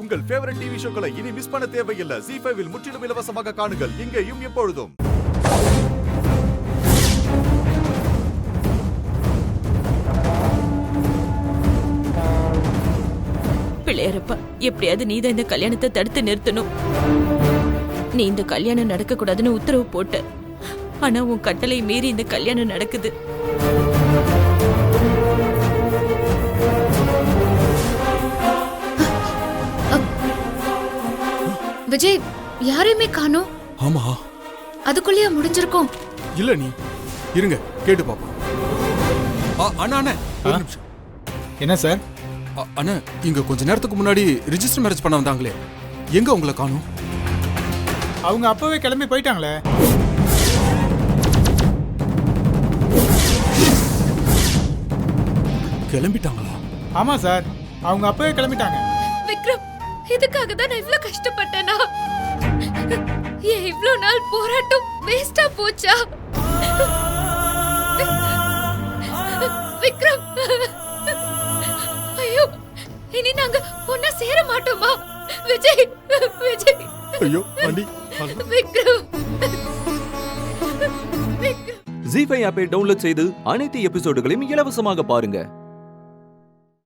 உங்கள் favourite TV ஷோக்களை இனி miss பண்ண தேவையில்லை. ZEE5 இல் முற்றிலும் இலவசமாக காணுங்கள். இங்கேயும் எப்பொழுதும். பிள்ளையாரப்பா, எப்படியாவது நீதான் இந்த கல்யாணத்தை தடுத்து நிறுத்தணும். நீ இந்த கல்யாணம் நடக்க கூடாதுன்னு உத்தரவு போட்ட, ஆனா உன் கட்டளை மீறி இந்த கல்யாணம் நடக்குது. விஜய், யாரையுமே காணோம். ஆமா, அதுக்குள்ளேயே முடிஞ்சிருக்கும். இல்ல நீ இருங்க, கேட்டு பாப்போம். அண்ணா அண்ணா ஒரு நிமிஷம். என்ன சார்? அண்ணா, இங்க கொஞ்ச நேரத்துக்கு முன்னாடி ரிஜிஸ்டர் மேரேஜ் பண்ண வந்தாங்களே, எங்க உங்களை காணோம்? அவங்க அப்பவே கிளம்பி போயிட்டாங்களே. கிளம்பிட்டாங்களா? ஆமா சார், அவங்க அப்பவே கிளம்பிட்டாங்க. விக்ரம், இதுக்காக தான் நான் இவ்ளோ கஷ்டப்பட்டேனா? ஏன் இவ்ளோ நாள் போராட்டம் வேஸ்டா போச்சா? விக்ரம், ஐயோ, இனி நாங்க ஒன்னா சேர மாட்டோமா? விஜய், விஜய், ஐயோ ஆண்டி. விக்ரம். ZEE5 ஆப்பை டவுன்லோட் செய்து அனைத்து எபிசோடுகளையும் இலவசமாக பாருங்க.